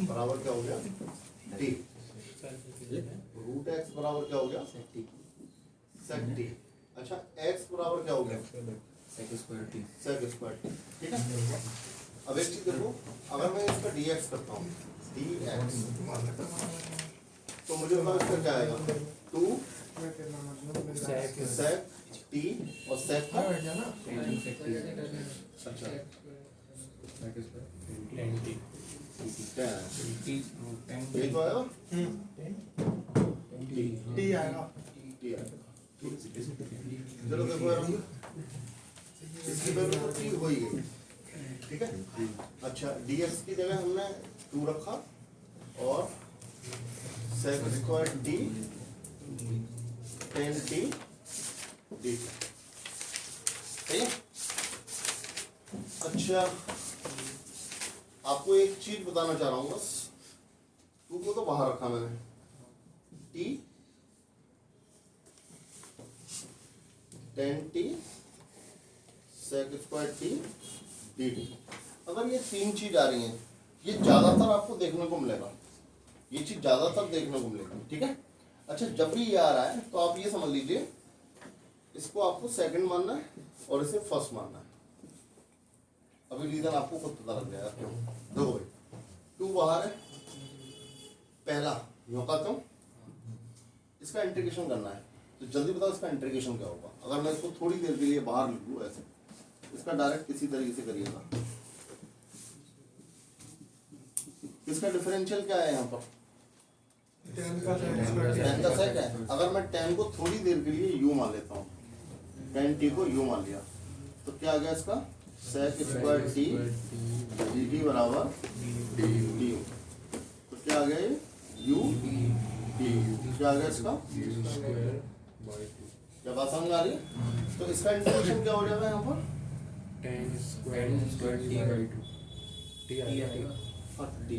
बराबर क्या हो गया टी, रूट एक्स बराबर क्या हो गया सेक टी। अच्छा एक्स बराबर क्या हो गया सेक स्क्वायर टी। ठीक है। अब एक चीज देखो, अगर मैं इसका dx करता हूँ dx, तो मुझे बताओ इसका क्या आएगा 2 सेक टी और सेक का अच्छा ये तो आएगा टी आएगा। टी आएगा। चलो देखो यार, इसकी वैल्यू तो टी हो ही गई, ठीक है। अच्छा dx की जगह हमने 2 रखा और sec square t tan t d, सही है। अच्छा आपको एक चीज बताना चाह रहा हूँ बस, 2 को तो बाहर रखा मैंने, t tan t sec square t d t. अगर ये 3 चीज आ रही हैं, ये ज्यादातर आपको देखने को मिलेगा, ये चीज ज्यादातर देखने को मिलेगी, ठीक है। अच्छा जब भी ये आ रहा है तो आप ये समझ लीजिए इसको आपको सेकंड मानना है और इसे फर्स्ट मानना है। अभी रीजन आपको खुद पता लग जाएगा क्यों। देखो भाई 2 बाहर है, पहला यूं करता हूँ, इसका इंटीग्रेशन करना है, तो जल्दी बताओ इसका इंटीग्रेशन क्या होगा। अगर मैं इसको थोड़ी देर के लिए बाहर लिख लूँ ऐसे, इसका डायरेक्ट किसी तरीके से करिएगा। इसका डिफरेंशियल क्या है यहाँ पर, टेन का सेक है। अगर मैं टेन को थोड़ी देर के लिए यू मान लेता हूँ, टेन टी को यू मान लिया, तो क्या आ गया इसका sec square t d t बराबर डी यू। तो क्या आ गया ये यू डी यू, क्या आ गया इसका क्या बात समझ आ रही है। तो इसका इंटीग्रेशन क्या हो जाएगा यहाँ पर ten square T by 2 T आएगा। डी।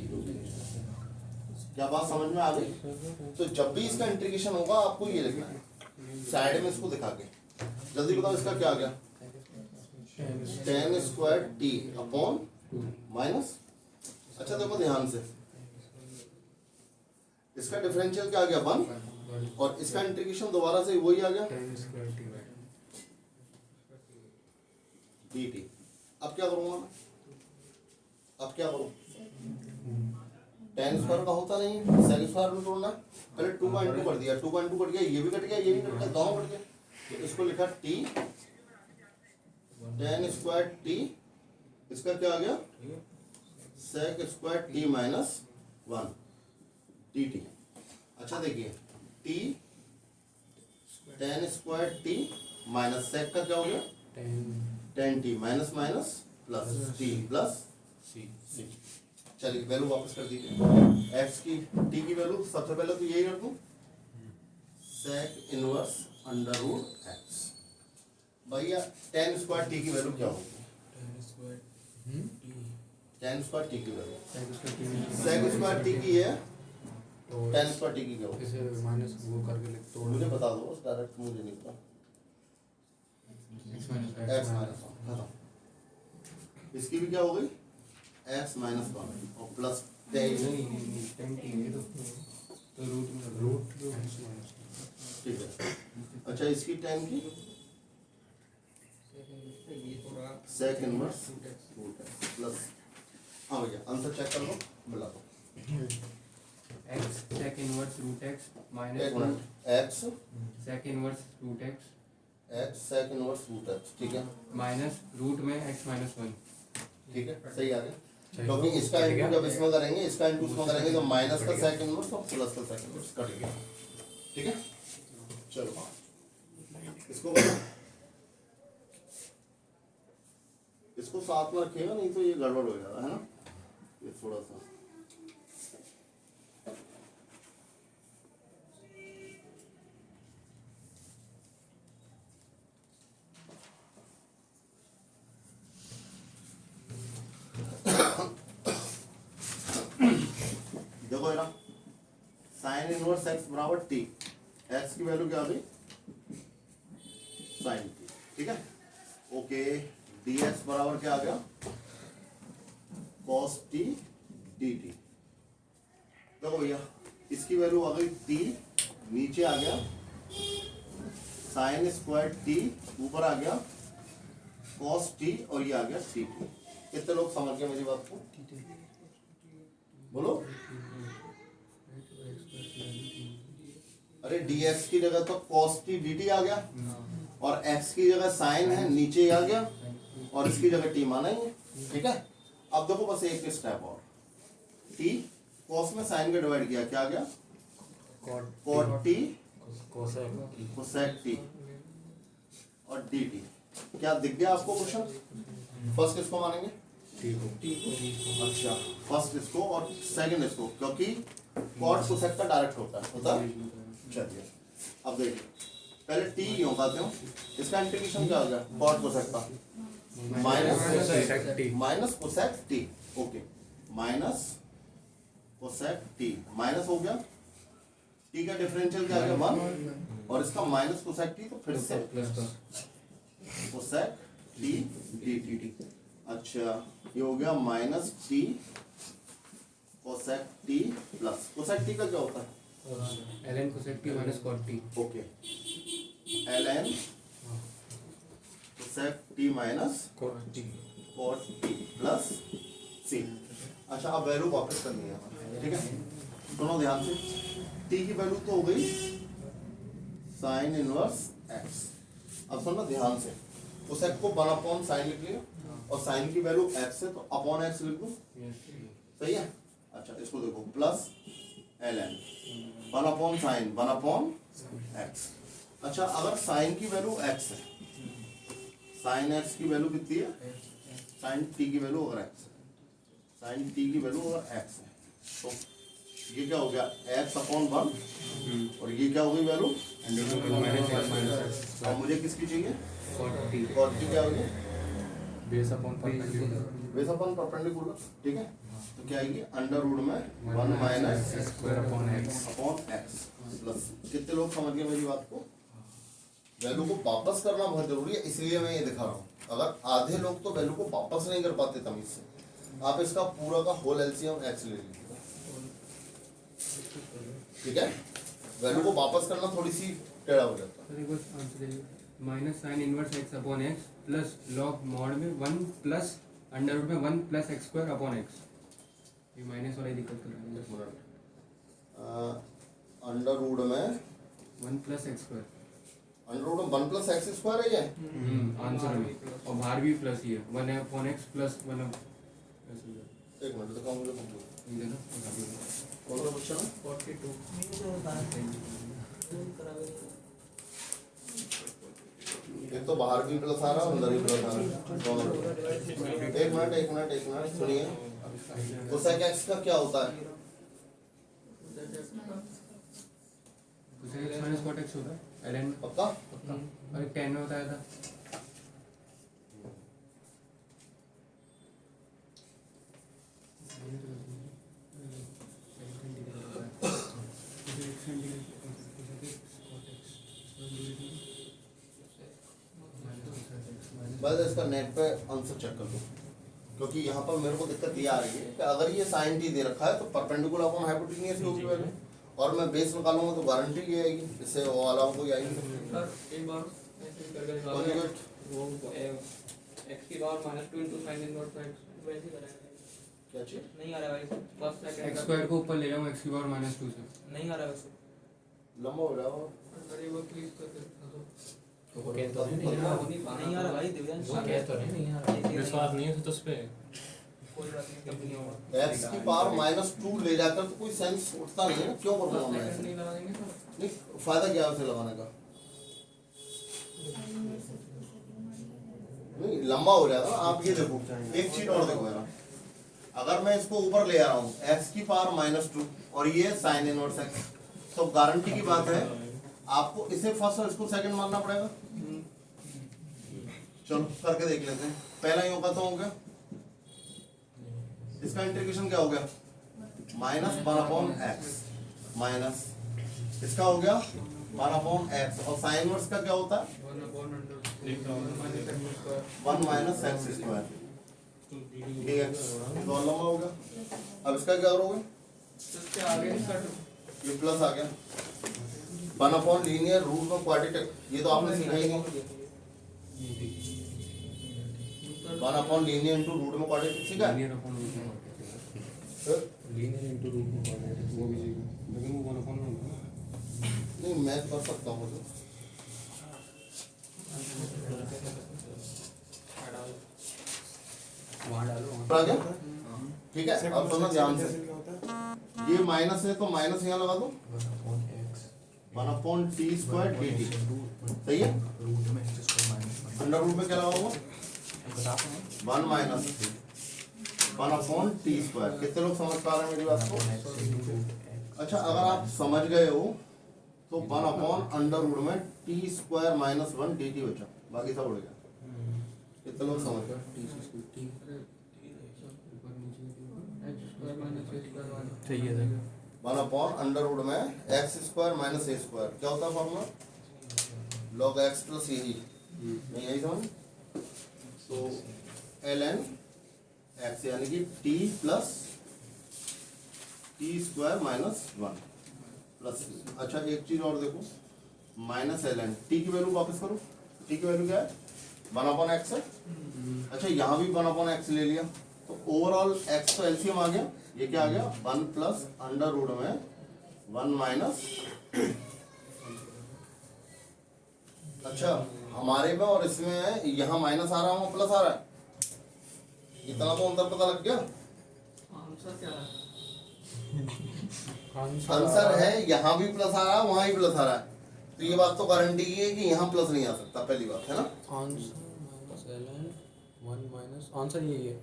क्या बात समझ में आ गई। तो जब भी इसका इंटीग्रेशन होगा आपको ये लिखना है साइड में, इसको दिखा के जल्दी बताओ इसका क्या आ गया ten square T upon minus. अच्छा देखो ध्यान से, इसका डिफरेंशियल क्या आ गया 1 और इसका इंटीग्रेशन दोबारा से वही आ गया डी टी। अब क्या करूंगा मैं, अब क्या करूं, टेन स्क्वायर का होता नहीं है, सेक स्क्वायर में तोड़ना, पहले 2.2 कर दिया, 2.2 कट गया, ये भी कट गया, ये भी कट गया, दोनों कट गए, तो इसको लिखा टी टेन स्क्वायर टी, इसका क्या आ गया sec square T minus 1 D T. अच्छा देखिए T ten square T minus sec का क्या हो गया ten T minus minus plus T plus C. चलिए वैल्यू वापस कर दीजिए, एक्स की टी की वैल्यू सबसे पहले तो यही रख दूं sec inverse under root x. भैया टेन स्क्वायर टी की वैल्यू क्या होगी, टेन स्क्वायर टी की वैल्यू सेक स्क्वायर टी की है, टेन स्क्वायर टी की क्या होगी माइनस वो करके लिख तो मुझे बता दो, डायरेक्ट मुझे नहीं पता। एक्स माइनस 1 खत्म, इसकी भी क्या हो गई एक्स माइनस 1 और प्लस रूट ठीक है। अच्छा इसकी टेन की sec inverse root x plus, हाँ भैया आंसर चेक कर लो, मिला दो x sec inverse root x minus एक 1 minute x sec inverse root x x sec inverse root x, ठीक है माइनस रूट में x minus 1। ठीक है सही आ गया, क्योंकि इसका इंटू जब इसमें करेंगे, इसका इंटू इसमें करेंगे तो माइनस का सेक इनवर्स और प्लस का सेक इनवर्स कट गया, ठीक है। चलो इसको करो, इसको साथ में रखिएगा नहीं तो ये गड़बड़ हो जाएगा, है ना, ये थोड़ा सा देखो है ना, साइन इनवर्स एक्स बराबर टी, एक्स की वैल्यू क्या आ गई साइन टी, ठीक है। ओके डी एक्स बराबर क्या आ गया कॉस टी डी टी, देखो भैया इसकी वैल्यू आ गई टी, नीचे आ गया साइन स्क्वायर टी, ऊपर आ गया कॉस टी और ये आ गया टी टी। कितने लोग समझ गए मेरी बात को? बोलो। अरे dx की जगह तो cos t dt आ गया और x की जगह साइन है नीचे आ गया और इसकी जगह t माना ही है, ठीक है। अब देखो बस एक स्टेप और, t cos में साइन का डिवाइड किया, क्या आ गया cot t cosec t और dt। क्या दिख गया आपको क्वेश्चन? फर्स्ट इसको मानेंगे, अच्छा फर्स्ट इसको और सेकंड इसको, क्योंकि cot cosec का डायरेक्ट होता है। चलिए अब देखिए, पहले t क्यों कहते हो, इसका इंटीग्रेशन क्या हो गया cot cosec का minus cosec t, okay minus cosec t, minus हो गया t का डिफरेंशियल क्या आ गया 1 और इसका माइनस cosec t, तो फिर से cosec t dt। अच्छा ये हो गया minus t cosec t plus cosec t का क्या होता है ln cosec t minus cot t। Okay ln cosec t minus cot t plus c। अच्छा अब वैल्यू वापस करनी है, ठीक है। सुनो ध्यान से, t की वैल्यू तो हो गई साइन इनवर्स x। अब सुनो ध्यान से, cosec को 1/sin लिख लिया और साइन की वैल्यू x है तो अपॉन x लिख दो, सही है। अच्छा इसको देखो प्लस ln 1/sin 1/x। अच्छा अगर साइन की वैल्यू x है, साइन x की वैल्यू कितनी है, साइन t की वैल्यू अगर x है, साइन t की वैल्यू अगर x है तो ये क्या हो गया x/1 और ये क्या हो गई वैल्यू, और मुझे किसकी चाहिए cot t क्या हो गई बेस अपॉन परपेंडिकुलर, ठीक है। तो क्या आएगी अंडर रूट में 1 minus square upon x plus. कितने लोग समझ गए मेरी बात को? वैल्यू को वापस करना बहुत जरूरी है, इसलिए मैं ये दिखा रहा हूँ। अगर आधे लोग तो वैल्यू को वापस नहीं कर पाते तमीज से, आप इसका पूरा का होल एलसीएम x ले लीजिए, ठीक है। वैल्यू को वापस करना थोड़ी सी टेढ़ा हो जाता है। Minus sine inverse x upon x plus log mod में 1 प्लस अंडर रूट में 1 plus x square upon x। ये माइनस वाली दिक्कत कर रहा है। अंडर रूट में 1 plus x square, under root में 1 प्लस x स्क्वायर है ये आंसर में, और बाहर भी प्लस ही है 1 अपॉन x प्लस 1 एक मिनट दिखाओ मुझे, ये ना कौन सा क्वेश्चन है? 42 एक तो बाहर भी प्लस आ रहा है, अंदर भी प्लस आ रहा है। एक मिनट सुनिए, कोसेक एक्स का क्या होता है? Cosec x minus cot x होता है ln, पक्का? और एक tan में बताया था। बस इसका नेट पे आंसर चेक कर दो, क्योंकि यहाँ पर मेरे को दिक्कत ये आ रही है कि अगर ये साइन टी दे रखा है तो परपेंडिकुलर अपॉन हाइपोटेन्यूस ही होगी वैल्यू, और मैं बेस निकालूंगा तो गारंटी ये आएगी, इससे वो वाला कोई आएगी। एक बार ऐसे करके निकालो वो x की पावर -2 * sin इनवर्स x वैसे करेंगे। क्या चीज नहीं आ रहा भाई, फर्स्ट सेकंड x स्क्वायर को ऊपर ले जाऊँ x की पावर -2 से, नहीं आ रहा वैसे। लंबा हो रहा है अरे वो प्लीज कर दे वो कहते तो नहीं नहीं आ रहा भाई दिव्यांश, वो कहते तो नहीं आ रहा विश्वास नहीं है तो उस पे कोई बात नहीं, तब नहीं होगा। x की पावर -2 ले जाकर तो कोई सेंस उठता नहीं है ना, क्यों करूँगा मैं ऐसे? नहीं लगा देंगे तो नहीं फायदा क्या है उसे लगाने का? नहीं लंबा हो जाएगा। आप ये देखो एक चीज और देखो ना, अगर मैं इसको ऊपर ले आ रहा हूँ x की पावर -2 और ये साइन इनवर्स x, तो गारंटी की बात है आपको इसे फर्स्ट और इसको सेकंड मानना पड़ेगा। चलो करके देख लेते हैं। पहला यूं का तो हो गया, इसका इंटीग्रेशन क्या हो गया -1/x माइनस इसका हो गया 1/x, और साइन इनवर्स का क्या होता है 1 माइनस x स्क्वायर dx, तो लंबा होगा। अब इसका क्या करोगे उसके आगे इसका ये प्लस आ गया 1 अपॉन लीनियर रूट में क्वाड्रेटिक, ये तो आपने सीखा ही नहीं। 1 अपॉन लीनियर इनटू रूट में क्वाड्रेटिक सीखा है? लीनियर अपॉन रूट में फिर? लीनियर इनटू रूट में क्वाड्रेटिक वो भी सीखा, लेकिन वो 1 अपॉन में होगा ना। नहीं मैं कर सकता हूँ तो। वहाँ डालो आ गया? ठीक है, अब सुनो ध्यान से, ये माइनस है तो माइनस यहाँ लगा दो 1 upon T square D T, सही है? अंडर रूट में क्या लगाऊंगा 1 माइनस 1 अपॉन टी स्क्वायर। कितने लोग समझ पा रहे हैं मेरी बात को? अच्छा, अगर आप समझ गए हो तो 1 अपॉन अंडर रूट में T square minus 1 D T बचा, बाकी सब उड़ गया। कितने लोग समझ गए? सही है सर। 1 अपॉन अंडर रूट में एक्स स्क्वायर माइनस ए स्क्वायर, क्या होता है फॉर्मूला? लॉग एक्स प्लस यही, नहीं यही समझ? तो एल एन एक्स यानी कि T plus T square minus 1 plus. अच्छा एक चीज और देखो, माइनस एल एन, टी की वैल्यू वापस करो, टी की वैल्यू क्या है 1 अपॉन एक्स है। अच्छा यहाँ भी 1 अपॉन एक्स ले लिया, तो ओवरऑल एक्स तो एलसीएम आ गया, ये क्या आ गया 1 प्लस अंडर रूट में 1 माइनस। अच्छा हमारे में और इसमें है, यहाँ माइनस आ रहा है वहाँ प्लस आ रहा है, इतना तो अंतर पता लग गया। आंसर क्या है? आंसर है यहाँ भी प्लस आ रहा है वहाँ भी प्लस आ रहा है, तो ये बात तो गारंटी की है कि यहाँ प्लस नहीं आ सकता, पहली बात है ना। Answer minus ln 1 minus answer यही है,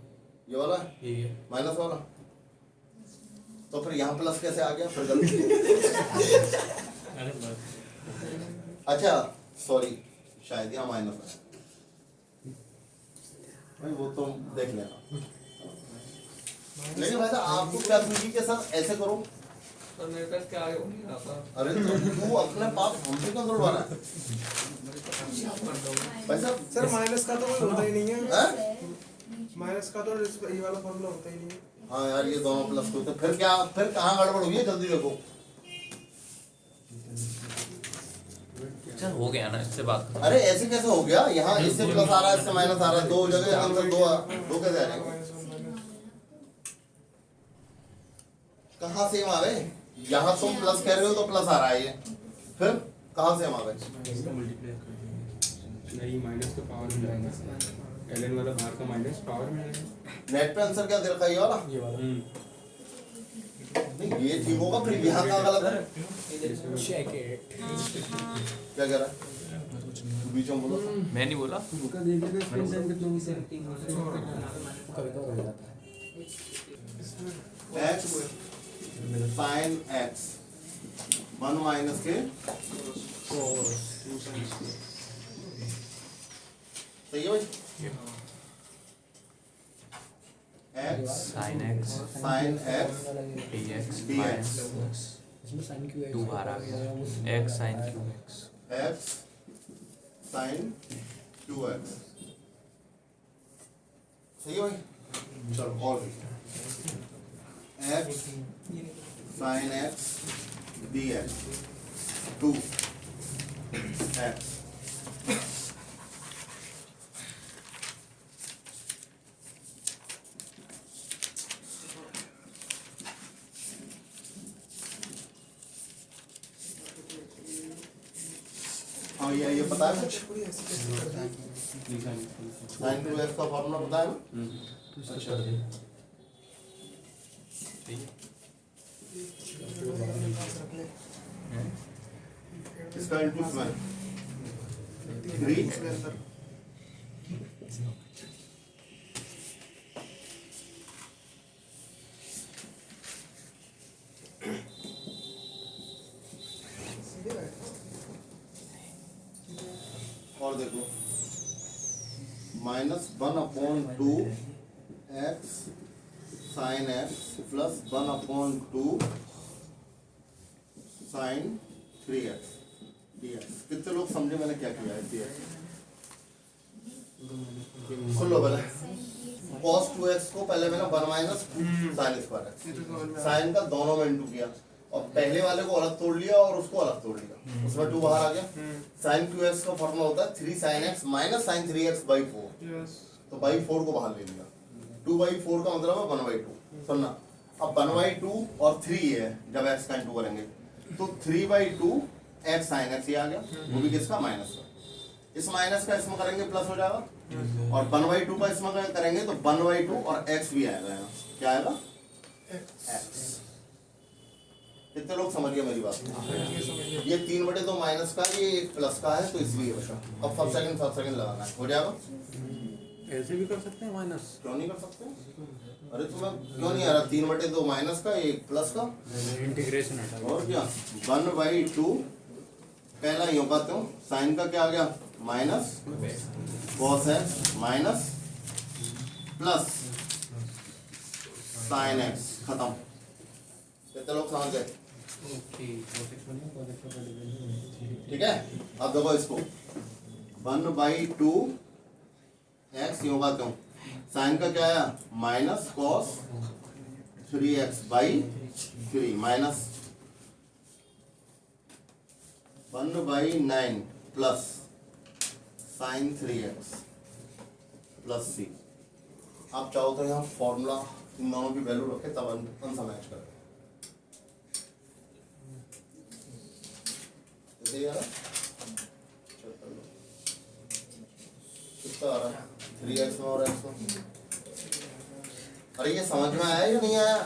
ये वाला यही है। माइनस वाला, तो फिर यहाँ प्लस कैसे आ गया फिर गलती? अच्छा सॉरी, शायद यहाँ माइनस है भाई, वो तो देख लेना। लेकिन भाई साहब आपको क्या सूझी के साथ ऐसे करो? सर मेरे पास क्या आगे हो नहीं रहा था। अरे तो तू अपने पास हमसे क्यों दौड़वा रहा है भाई साहब? सर माइनस का तो कोई होता ही नहीं है, हैं? माइनस का तो ये वाला फॉर्मूला होता ही नहीं है। हाँ यार ये दोनों प्लस को, तो फिर क्या, फिर कहाँ गड़बड़ हुई है जल्दी देखो। सर हो गया ना, इससे बात करो। अरे ऐसे कैसे हो गया, यहाँ इससे प्लस आ रहा है इससे माइनस आ रहा है, दो जगह आंसर दो कैसे आ जाएगा? कहाँ सेम आ गए? यहाँ तुम प्लस कह रहे हो तो प्लस आ रहा है ये, फिर कहाँ सेम आ गए? इसका मल्टीप्लाई कर देंगे, नहीं माइनस तो पावर में जाएगा, ln वाला बाहर का माइनस पावर में आएगा। नेट पे आंसर क्या दे रखा है ये वाला? ये वाला नहीं ये ठीक होगा, फिर यहाँ कहाँ गलत है? Check it. क्या कह रहा है? बीच में बोलो। मैं नहीं बोला। उनका देख लेते स्क्रीन टाइम कितना हुई सर। कभी कभी हो जाता है। एक्स साइन एक्स 1 माइनस के सही है भाई? X sine x sine x d x dx इसमें sin क्यों है? 2 बार आ गया, x sine q x. X sine 2x सही है भाई? चलो और x sine x d x 2x। हाँ ये पता है कुछ? पूरी ऐसी कैसे कर दी? साइन 2x का फॉर्मूला पता है ना? अच्छा रख ले। इसका इंटू इसमें 3 इसके अंदर सीधे बैठ। और देखो -1/2 x sine x plus 1/2 sine 3x dx। कितने लोग समझे मैंने क्या किया है dx? सुन लो पहले, cos 2x को पहले मैंने 1 minus sine square x, sine का दोनों में इंटू किया और पहले वाले को अलग तोड़ लिया और उसको अलग तोड़ लिया, उसमें 2 बाहर आ गया। साइन 2x का फॉर्मूला होता है 3 sin x minus sine 3x by 4, yes तो बाई 4 को बाहर ले लिया, 2 बाई 4 का मतलब है 1 बाई 2। सुनना, अब 1 बाई 2 और 3 है, जब x का इंटू करेंगे तो 3 बाई 2 x साइन x ये आ गया, वो भी किसका माइनस का, इस माइनस का इसमें करेंगे प्लस हो जाएगा और 1 बाई 2 का इसमें करेंगे तो 1 बाई 2 और x भी आएगा यहाँ, क्या आएगा x। कितने लोग समझ गए मेरी बात? ये 3/2 माइनस का, ये 1 प्लस का है, तो इसलिए बचा। अब फर्स्ट सेकंड लगाना है, हो जाएगा। ऐसे भी कर सकते हैं माइनस, क्यों नहीं कर सकते? अरे तुम्हें क्यों नहीं आ रहा? 3/2 माइनस का, 1 प्लस का, इंटीग्रेशन हटा और क्या 1/2 पहला यूं कहते हो, साइन का क्या आ गया minus cos x minus plus sine x, खत्म। कितने लोग समझ गए? ठीक है, अब देखो इसको 1/2 एक्स यूं कहते हो, साइन का क्या आया minus cos 3x by 3 minus 1/9 plus sign 3x plus c। आप चाहो तो यहाँ फॉर्मूला इन दोनों की वैल्यू रखे तब आंसर मैच करें। कितना आ रहा है 3x में और x में? अरे ये समझ में आया या नहीं आया?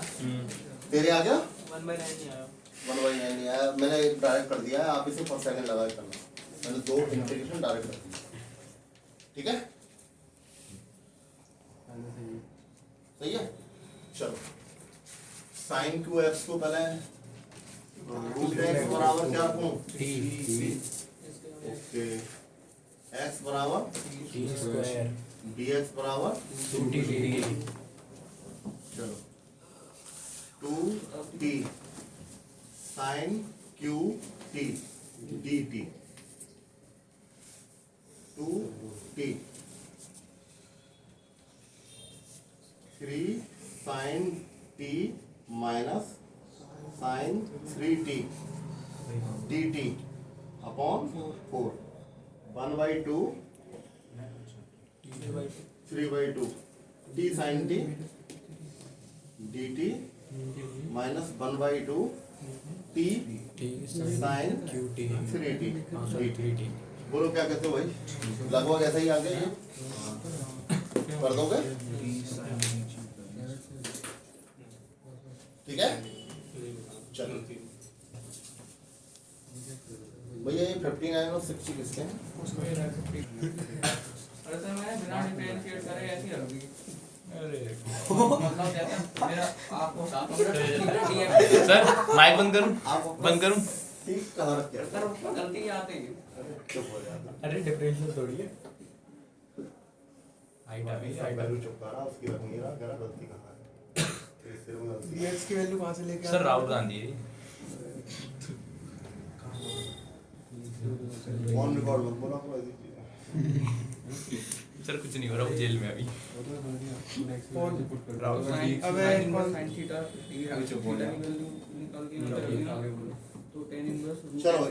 तेरे आ गया 1/9 नहीं आया, 1/9 नहीं आया, मैंने एक डायरेक्ट कर दिया है, आप इसे पर सेकंड लगा के करना, मैंने 2 इंटीग्रेशन डायरेक्ट कर दिया। ठीक है, सही है। चलो साइन 2x को पहले रूट x बराबर क्या रखूं? ओके, x बराबर dx बराबर चलो 2t sine qt dt 2t 3 sine t minus sine 3t dt upon 4 1/2 3/2 t sine t dt minus 1/2 t sine 3t dt। बोलो क्या कहते हो भाई? लगभग ऐसा ही आ गया, ये कर दोगे? ठीक है, चलो भैया ये 59 और 60 किसके हैं? अरे सर मैंने बिना डिफरेंशिएट करे ऐसे ही रख दी। मतलब जैसे मेरा आपको सर माइक बंद करूं ठीक कहाँ रख के? सर उसमें गलती आती है। चुप हो जाता। अरे डिफरेंशियल थोड़ी है, हाइट आ गई, हाइट आ गई। चुप करा, उसकी रख नहीं रहा, कह रहा गलती कहाँ है? तेरे सिर में गलती है। dx की वैल्यू कहाँ से लेके सर राहुल गांधी है ऑन रिकॉर्ड मत बोला करो ऐसी चीजें। सर, कुछ नहीं हो रहा, वो जेल में अभी। राहुल गांधी अबे sin थीटा अभी चुप हो जा। वैल्यू निकाल के मतलब तो tan इनवर्स चलो फिर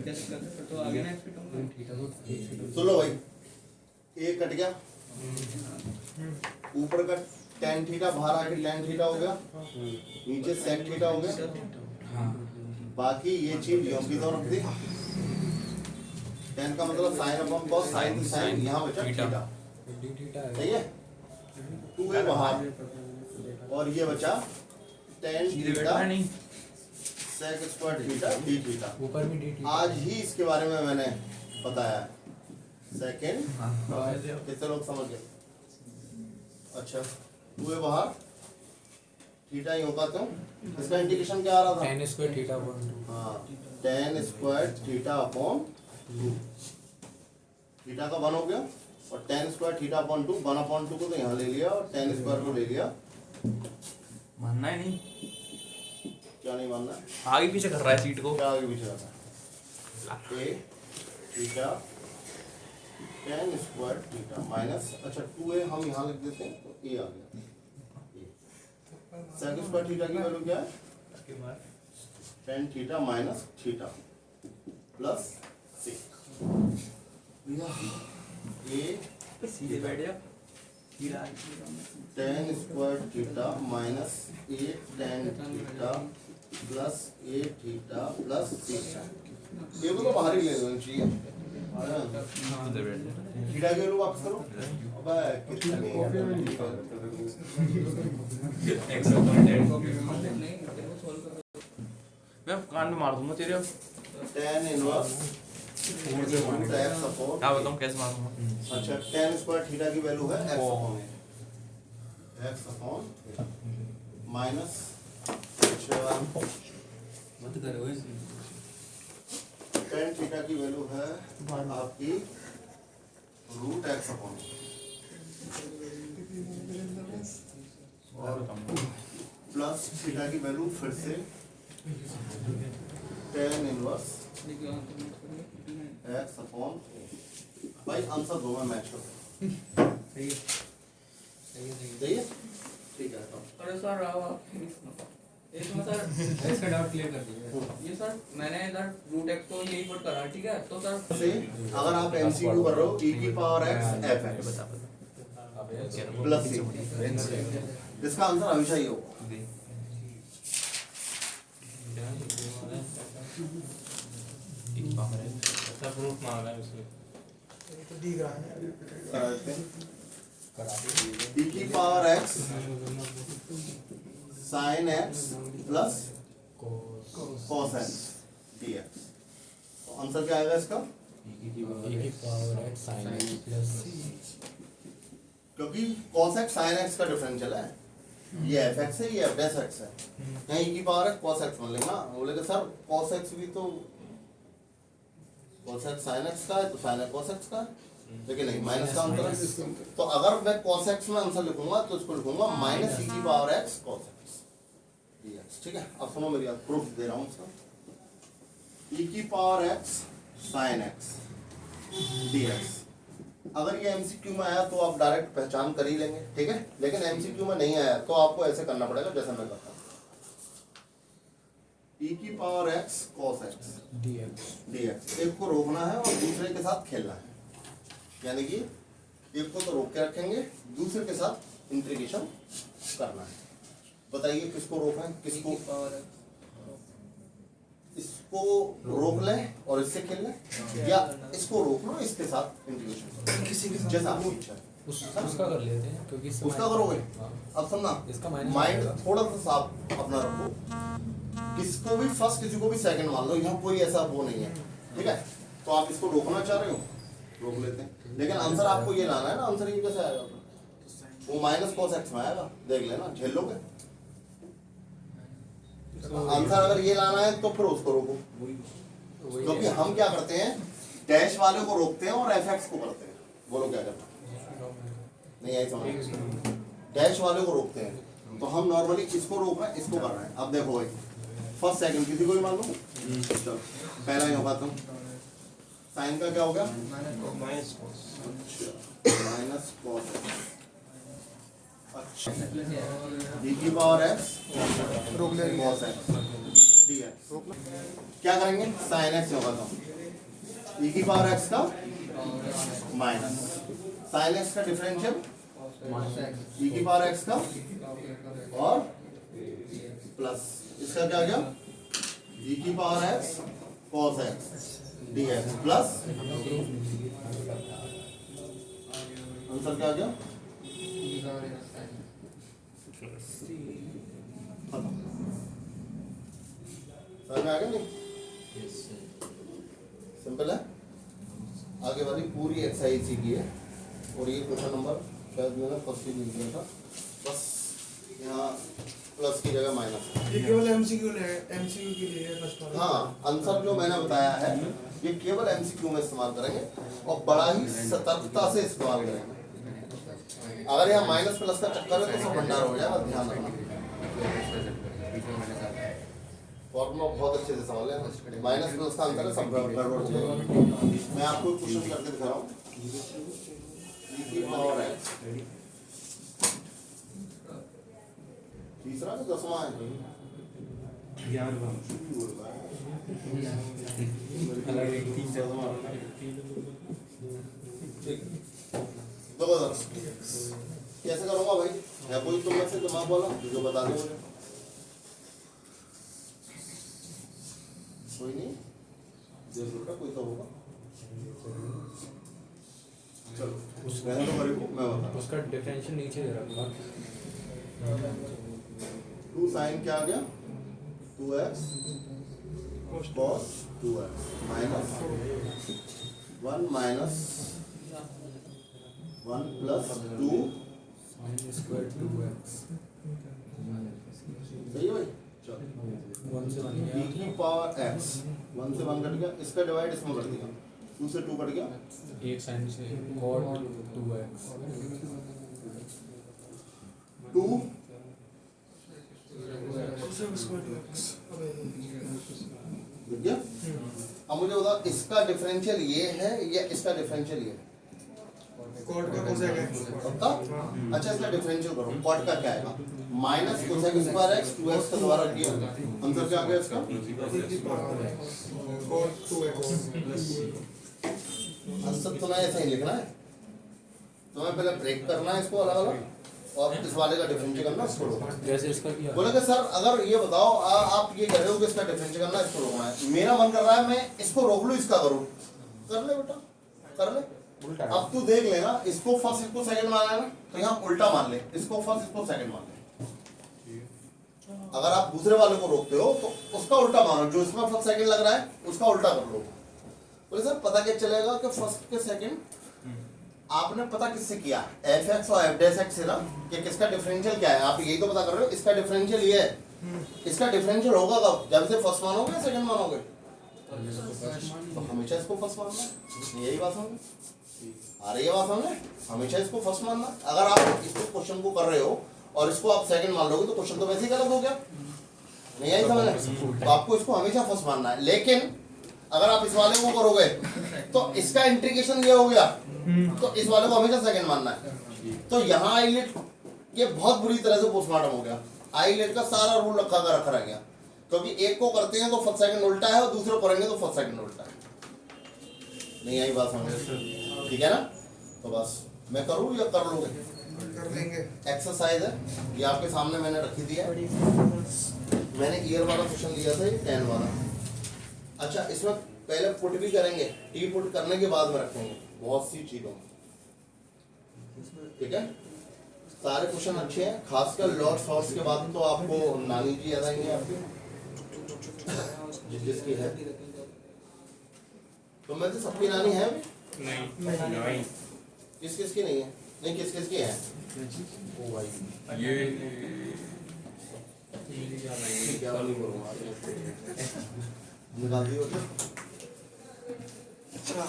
कैसे करते फिर तो आगे नेक्स्ट टर्म सुन लो भाई, एक कट गया, ऊपर का tan थीटा बाहर आके tan थीटा हो गया, नीचे sec थीटा हो गया, बाकी ये चीज यहाँ की तो रख दी। tan का मतलब sin upon cos, sin sin यहाँ बचा थीटा, सही है। 2a बाहर और ये बचा tan theta sec square theta d theta. ऊपर भी dt आज ही इसके बारे में मैंने बताया। सेकंड कितने लोग समझ गए? अच्छा, 2a बाहर थीटा यूं कहते हो, इसका इंटीग्रेशन क्या आ रहा था? tan square theta upon 2। हाँ, tan square theta upon 2, theta का 1 हो गया और tan स्क्वायर थीटा अपॉन 2, 1/2 को तो यहाँ ले लिया और tan स्क्वायर को ले लिया। मानना है नहीं, क्या नहीं मानना है? आगे पीछे कर रहा है सीट को। क्या आगे पीछे रहता है? a theta tan square theta minus, अच्छा 2a हम यहाँ लिख देते हैं तो a आ गया। सेक स्क्वायर थीटा की वैल्यू क्या है? tan theta minus theta plus sec. a सीधे बैठ जा tan square theta minus a tan theta plus a theta plus sec. ये तो बाहर ही ले लेना चाहिए। थीटा की वैल्यू वापस करो। अबे कितनी मैं कान में मार दूंगा तेरे। tan inverse root x upon, क्या बताऊँ कैसे मारूंगा? अच्छा tan स्क्वायर थीटा की वैल्यू है x अपॉन माइनस मत करो ऐसे। tan थीटा की वैल्यू है आपकी रूट x अपॉन और प्लस थीटा की वैल्यू फिर से tan इनवर्स x अपॉन, भाई आंसर दो में मैच करो। सही है सही है सही सही है, ठीक है। तो अरे सर आओ आप इसमें सर है। इसका डाउट क्लियर कर दिया। ये सर मैंने इधर रूट एक्स को यही पुट करा, ठीक है? तो सर से अगर आप एमसीक्यू कर रहे हो e की power x f x plus c, इसका आंसर हमेशा ही होगा। प्रूफ मांगा है उसने। ये तो दिख रहा है। e की power x sin x plus cos x dx, तो आंसर क्या आएगा इसका? क्योंकि cos x sin x का डिफरेंशियल है, ये f x है, ये f dash x है। यहाँ e की पावर x cos x मान लेंगे ना, बोलेगा सर cos x भी तो cos x sin x का है तो sin x cos x का है, लेकिन नहीं माइनस का आंसर है। तो अगर मैं cos x में आंसर लिखूंगा तो इसको लिखूंगा माइनस e की power x cos x dx, ठीक है? अब सुनो मेरी बात, प्रूफ दे रहा हूँ उसका। e की power x sin x dx, अगर ये एमसीक्यू में आया तो आप डायरेक्ट पहचान कर ही लेंगे, ठीक है? लेकिन एमसीक्यू में नहीं आया तो आपको ऐसे करना पड़ेगा जैसा मैं करता हूँ। e की power x cos x dx, एक को रोकना है और दूसरे के साथ खेलना है, यानी कि एक को तो रोक के रखेंगे, दूसरे के साथ इंटीग्रेशन करना है। बताइए किसको रोकें, किसको? इसको रोक लें और इससे खेल लें, या इसको रोक लो इसके साथ इंटीग्रेशन किसी के साथ जैसा आपकी इच्छा है। उसका कर लेते हैं क्योंकि इससे उसका करोगे? अब सुनना, इसका माइनस माइंड आएगा। थोड़ा सा साफ अपना रखो, किसको भी फर्स्ट किसी को भी सेकंड मान लो, यहाँ कोई ऐसा वो नहीं है, ठीक है? तो आप इसको रोकना चाह रहे हो, रोक लेते हैं, लेकिन आंसर आपको ये लाना है ना। आंसर ये कैसे आएगा? वो माइनस cos x में आएगा, देख लेना, झेल लोगे। आंसर अगर ये लाना है तो फिर उसको रोको, क्योंकि हम क्या करते हैं, डैश वाले को रोकते हैं और fx को करते हैं। बोलो क्या करते हैं? नहीं आई समझ? डैश वाले को रोकते हैं तो हम नॉर्मली इसको रोक रहे हैं, इसको कर रहे हैं। अब देखो भाई, फर्स्ट सेकंड किसी को भी मान लो, चलो पहला ही होगा, तुम साइन का क्या हो गया? माइनस cos x, अच्छा d की पावर x रोक लेंगे। cos x dx, क्या करेंगे? sin x होगा, तो e की पावर x का माइनस sin x का डिफरेंशियल e की पावर x का और प्लस इसका क्या गया? e की power x cos x dx plus answer क्या आ गया? समझ में आ गया नहीं? सिंपल है। आगे वाली पूरी एक्सरसाइज सीखी है और ये क्वेश्चन नंबर शायद मैंने फर्स्ट ही लिख दिया था, बस यहाँ प्लस की जगह माइनस। ये केवल एमसीक्यू के लिए है फर्स्ट वाला। हाँ, आंसर जो मैंने बताया है ये केवल एमसीक्यू में इस्तेमाल करेंगे और बड़ा ही सतर्कता से इस्तेमाल करेंगे। अगर यहाँ माइनस प्लस का चक्कर है तो सब भंडार हो जाएगा, ध्यान रखना। फॉर्मूला बहुत अच्छे से समझ लें, माइनस प्लस का आंसर है, सब गड़बड़ हो जाएगा। मैं आपको क्वेश्चन करके दिखा रहा हूँ। e की पावर x। तीसरा तो 10वां है। जबरदस्त। कैसे करूँगा भाई? है कोई तुम में से दिमाग वाला जो बता दे मुझे? कोई नहीं, जरूर का कोई तो होगा। चलो रहने दो मेरे को, मैं बता। उसका डिफरेंशियल नीचे दे रखा 2 sin क्या आ गया? 2x cos 2x minus 1 minus 1 plus 2 sin square 2x सही है भाई? चलो 1 से 1 e की पावर x 1 से 1 कट गया, इसका डिवाइड इसमें कर दिया, 2 से 2 कट गया, एक sin से cot 2x 2 दिख गया। अब मुझे बता इसका डिफरेंशियल ये है या इसका डिफरेंशियल ये है? कोड का कोसेक एक्स। पक्का? अच्छा इसका डिफरेंशियल करो, कॉट का क्या आएगा? Minus cosec square x 2x का दोबारा किया, आंसर क्या आ गया इसका? कोड 2x आंसर तुम्हें ऐसे ही लिखना है, तुम्हें पहले ब्रेक करना है इसको अलग अलग और इस वाले का डिफरेंशियल करना इसको रोकना। जैसे इसका किया बोले कि सर अगर ये बताओ आप ये कह रहे हो कि इसका डिफरेंशियल करना इसको रोकना है, मेरा मन कर रहा है मैं इसको रोक लूँ इसका करूँ, कर ले बेटा कर ले। अब तू देख लेना, इसको फर्स्ट इसको सेकंड माना है ना, तो यहाँ उल्टा मान ले, इसको फर्स्ट इसको सेकंड मान ले। अगर आप दूसरे वाले को रोकते हो तो उसका उल्टा मानो, जो इसमें फर्स्ट सेकंड लग रहा है उसका उल्टा कर लो। बोले सर पता क्या चलेगा कि फर्स्ट के सेकंड आपने पता किससे किया? fx और f डैश x से ना, कि किसका डिफरेंशियल क्या है, आप यही तो पता कर रहे हो। इसका डिफरेंशियल ये है, इसका डिफरेंशियल होगा कब? जब इसे फर्स्ट मानोगे या सेकंड मानोगे? तो हमेशा इसको फर्स्ट मानना है, यही बात होगी। आ रही है बात हमने? हमेशा इसको फर्स्ट मानना। अगर आप इसको क्वेश्चन को कर रहे हो और इसको आप सेकंड मान लोगे तो क्वेश्चन तो वैसे ही गलत हो गया, नहीं आई समझ? तो आपको इसको हमेशा फर्स्ट मानना है। लेकिन अगर आप इस वाले को करोगे तो इसका इंटीग्रेशन ये हो गया, तो इस वाले को हमेशा सेकंड मानना है। तो यहाँ आईलेट ये बहुत बुरी तरह से पोस्टमार्टम हो गया। आईलेट का सारा रूल रखा रह गया, क्योंकि एक को करते हैं तो फर्स्ट सेकंड उल्टा है और दूसरे को करेंगे तो फर्स्ट सेकंड उल्टा है। नहीं आई बात समझ? ठीक है ना? तो बस मैं करूँ या कर लोगे? कर लेंगे। एक्सरसाइज है ये आपके सामने मैंने रखी थी है। मैंने ईयर वाला क्वेश्चन लिया था, ये 10 वाला। अच्छा इसमें पहले पुट भी करेंगे, टी पुट करने के बाद में रखेंगे बहुत सी चीजों में, ठीक है? सारे क्वेश्चन अच्छे हैं, खासकर लॉर्ड शॉर्ट्स के बाद तो आपको नानी जी याद आएंगे आपकी, जिसकी है। तो मैं तो सबकी नानी है अभी? नहीं किस किस की नहीं है? नहीं किस किस की है? ओ भाई ये क्या नहीं करूँगा निकाल दियो। अच्छा